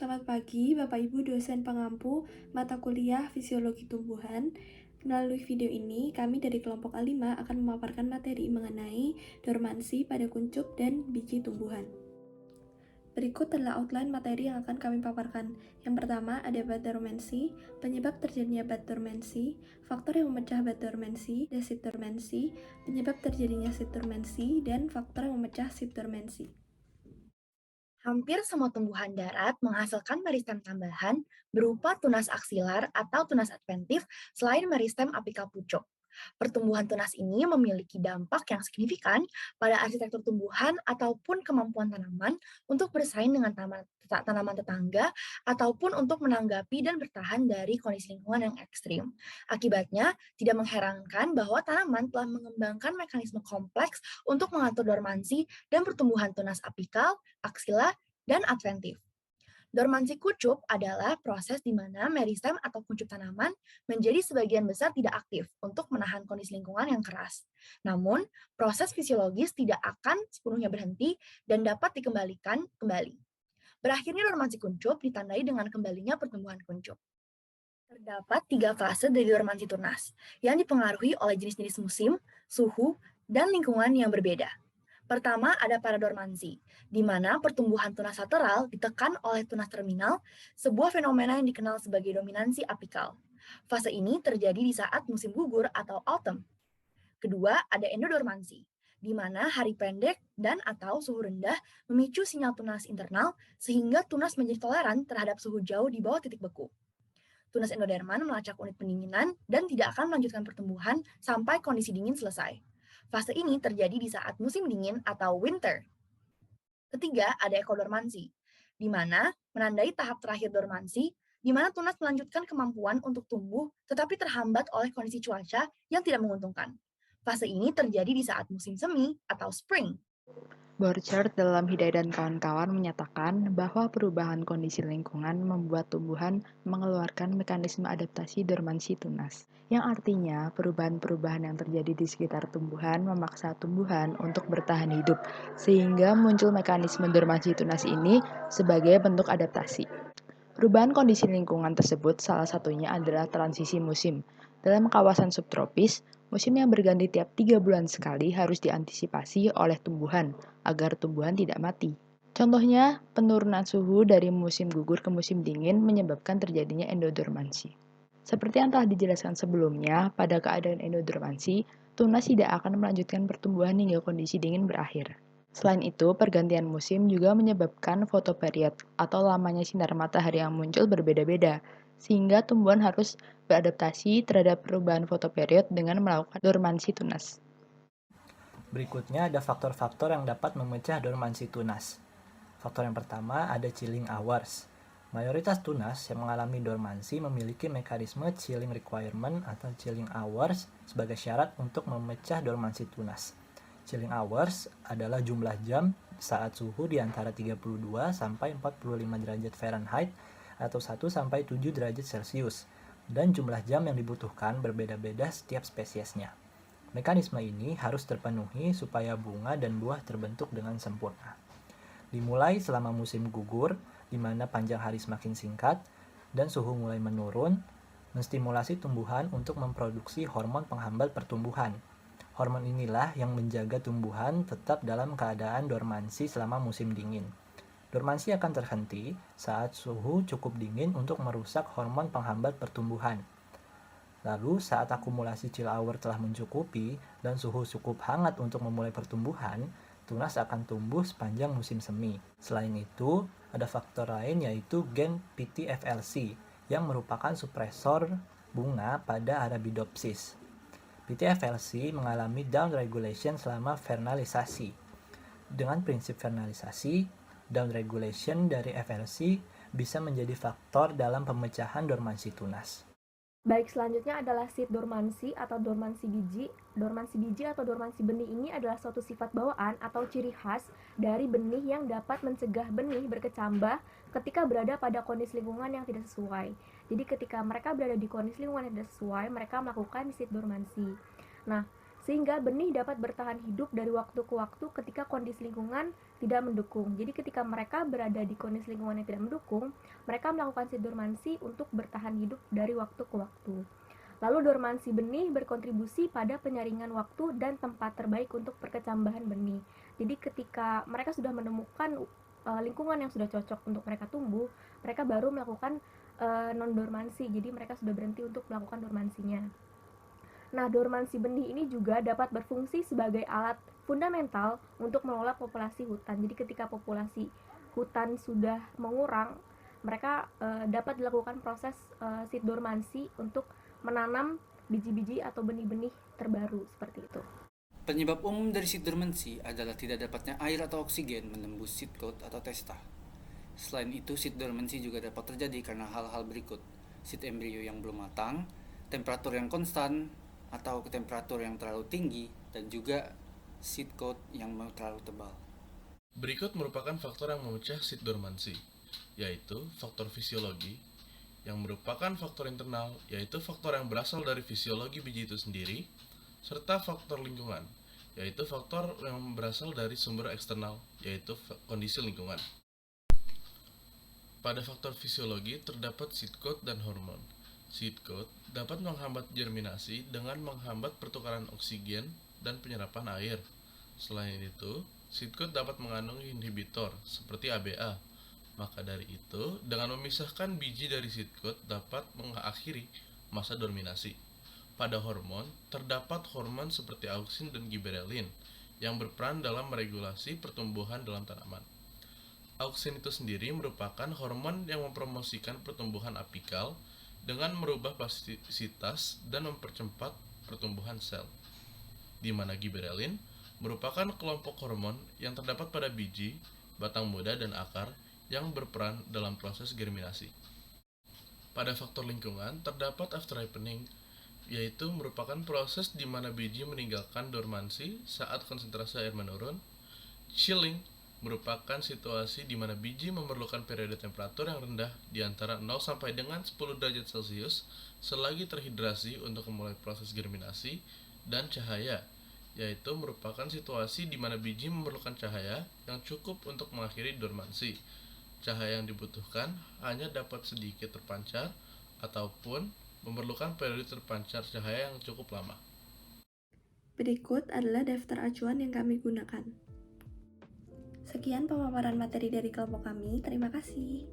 Selamat pagi Bapak Ibu dosen pengampu mata kuliah Fisiologi Tumbuhan. Melalui video ini, kami dari kelompok A5 akan memaparkan materi mengenai dormansi pada kuncup dan biji tumbuhan. Berikut adalah outline materi yang akan kami paparkan. Yang pertama ada bud dormancy, penyebab terjadinya bud dormancy, faktor yang memecah bud dormancy, dan seed dormancy, penyebab terjadinya seed dormancy, dan faktor yang memecah seed dormancy. Hampir semua tumbuhan darat menghasilkan meristem tambahan berupa tunas aksilar atau tunas adventif selain meristem apikal pucuk. Pertumbuhan tunas ini memiliki dampak yang signifikan pada arsitektur tumbuhan ataupun kemampuan tanaman untuk bersaing dengan tanaman tetangga ataupun untuk menanggapi dan bertahan dari kondisi lingkungan yang ekstrim. Akibatnya, tidak mengherankan bahwa tanaman telah mengembangkan mekanisme kompleks untuk mengatur dormansi dan pertumbuhan tunas apikal, aksila, dan adventif. Dormansi kuncup adalah proses di mana meristem atau kuncup tanaman menjadi sebagian besar tidak aktif untuk menahan kondisi lingkungan yang keras. Namun, proses fisiologis tidak akan sepenuhnya berhenti dan dapat dikembalikan kembali. Berakhirnya dormansi kuncup ditandai dengan kembalinya pertumbuhan kuncup. Terdapat 3 fase dari dormansi tunas yang dipengaruhi oleh jenis-jenis musim, suhu, dan lingkungan yang berbeda. Pertama ada paradormansi, di mana pertumbuhan tunas lateral ditekan oleh tunas terminal, sebuah fenomena yang dikenal sebagai dominansi apikal. Fase ini terjadi di saat musim gugur atau autumn. Kedua, ada endodormansi, di mana hari pendek dan atau suhu rendah memicu sinyal tunas internal sehingga tunas menjadi toleran terhadap suhu jauh di bawah titik beku. Tunas endoderman melacak unit pendinginan dan tidak akan melanjutkan pertumbuhan sampai kondisi dingin selesai. Fase ini terjadi di saat musim dingin atau winter. Ketiga, ada ekodormansi, di mana menandai tahap terakhir dormansi, di mana tunas melanjutkan kemampuan untuk tumbuh tetapi terhambat oleh kondisi cuaca yang tidak menguntungkan. Fase ini terjadi di saat musim semi atau spring. Borchardt dalam Hidayat dan kawan-kawan menyatakan bahwa perubahan kondisi lingkungan membuat tumbuhan mengeluarkan mekanisme adaptasi dormansi tunas, yang artinya perubahan-perubahan yang terjadi di sekitar tumbuhan memaksa tumbuhan untuk bertahan hidup, sehingga muncul mekanisme dormansi tunas ini sebagai bentuk adaptasi. Perubahan kondisi lingkungan tersebut salah satunya adalah transisi musim. Dalam kawasan subtropis, musim yang berganti tiap 3 bulan sekali harus diantisipasi oleh tumbuhan agar tumbuhan tidak mati. Contohnya, penurunan suhu dari musim gugur ke musim dingin menyebabkan terjadinya endodormansi. Seperti yang telah dijelaskan sebelumnya, pada keadaan endodormansi, tunas tidak akan melanjutkan pertumbuhan hingga kondisi dingin berakhir. Selain itu, pergantian musim juga menyebabkan fotoperiod atau lamanya sinar matahari yang muncul berbeda-beda, sehingga tumbuhan harus beradaptasi terhadap perubahan fotoperiod dengan melakukan dormansi tunas. Berikutnya ada faktor-faktor yang dapat memecah dormansi tunas. Faktor yang pertama ada chilling hours. Mayoritas tunas yang mengalami dormansi memiliki mekanisme chilling requirement atau chilling hours sebagai syarat untuk memecah dormansi tunas. Chilling hours adalah jumlah jam saat suhu di antara 32 sampai 45 derajat Fahrenheit atau 1 sampai 7 derajat Celcius, dan jumlah jam yang dibutuhkan berbeda-beda setiap spesiesnya. Mekanisme ini harus terpenuhi supaya bunga dan buah terbentuk dengan sempurna. Dimulai selama musim gugur, di mana panjang hari semakin singkat dan suhu mulai menurun, menstimulasi tumbuhan untuk memproduksi hormon penghambat pertumbuhan. Hormon inilah yang menjaga tumbuhan tetap dalam keadaan dormansi selama musim dingin. Dormansi akan terhenti saat suhu cukup dingin untuk merusak hormon penghambat pertumbuhan. Lalu saat akumulasi chill hour telah mencukupi dan suhu cukup hangat untuk memulai pertumbuhan, tunas akan tumbuh sepanjang musim semi. Selain itu, ada faktor lain yaitu gen PTFLC yang merupakan supresor bunga pada Arabidopsis. PTFLC mengalami downregulation selama vernalisasi. Dengan prinsip vernalisasi, downregulation dari FLC bisa menjadi faktor dalam pemecahan dormansi tunas. Baik, selanjutnya adalah seed dormansi atau dormansi biji. Dormansi biji atau dormansi benih ini adalah suatu sifat bawaan atau ciri khas dari benih yang dapat mencegah benih berkecambah ketika berada pada kondisi lingkungan yang tidak sesuai. Jadi ketika mereka berada di kondisi lingkungan yang tidak sesuai, mereka melakukan seed dormansi. Nah, sehingga benih dapat bertahan hidup dari waktu ke waktu ketika kondisi lingkungan tidak mendukung. Jadi ketika mereka berada di kondisi lingkungan yang tidak mendukung, mereka melakukan seed dormansi untuk bertahan hidup dari waktu ke waktu. Lalu dormansi benih berkontribusi pada penyaringan waktu dan tempat terbaik untuk perkecambahan benih. Jadi ketika mereka sudah menemukan lingkungan yang sudah cocok untuk mereka tumbuh, mereka baru melakukan non-dormansi. Jadi mereka sudah berhenti untuk melakukan dormansinya. Nah, dormansi benih ini juga dapat berfungsi sebagai alat fundamental untuk mengelola populasi hutan. Jadi ketika populasi hutan sudah mengurang, mereka dapat dilakukan proses seed dormansi untuk menanam biji-biji atau benih-benih terbaru seperti itu. Penyebab umum dari seed dormancy adalah tidak dapatnya air atau oksigen menembus seed coat atau testa. Selain itu, seed dormancy juga dapat terjadi karena hal-hal berikut: seed embrio yang belum matang, temperatur yang konstan, atau temperatur yang terlalu tinggi, dan juga seed coat yang terlalu tebal. Berikut merupakan faktor yang memecah seed dormancy, yaitu faktor fisiologi, yang merupakan faktor internal, yaitu faktor yang berasal dari fisiologi biji itu sendiri, serta faktor lingkungan, yaitu faktor yang berasal dari sumber eksternal, yaitu kondisi lingkungan. Pada faktor fisiologi terdapat seed coat dan hormon. Seed coat dapat menghambat germinasi dengan menghambat pertukaran oksigen dan penyerapan air. Selain itu, seed coat dapat mengandung inhibitor seperti ABA. Maka dari itu, dengan memisahkan biji dari seed coat dapat mengakhiri masa dorminasi. Pada hormon, terdapat hormon seperti auksin dan giberelin yang berperan dalam meregulasi pertumbuhan dalam tanaman. Auksin itu sendiri merupakan hormon yang mempromosikan pertumbuhan apikal dengan merubah plastisitas dan mempercepat pertumbuhan sel, di mana giberelin merupakan kelompok hormon yang terdapat pada biji, batang muda, dan akar yang berperan dalam proses germinasi. Pada faktor lingkungan terdapat after ripening, yaitu merupakan proses di mana biji meninggalkan dormansi saat konsentrasi air menurun. Chilling merupakan situasi di mana biji memerlukan periode temperatur yang rendah di antara 0 sampai dengan 10 derajat Celcius selagi terhidrasi untuk memulai proses germinasi. Dan cahaya, yaitu merupakan situasi di mana biji memerlukan cahaya yang cukup untuk mengakhiri dormansi. Cahaya yang dibutuhkan hanya dapat sedikit terpancar ataupun memerlukan periode terpancar cahaya yang cukup lama. Berikut adalah daftar acuan yang kami gunakan. Sekian pemaparan materi dari kelompok kami, terima kasih.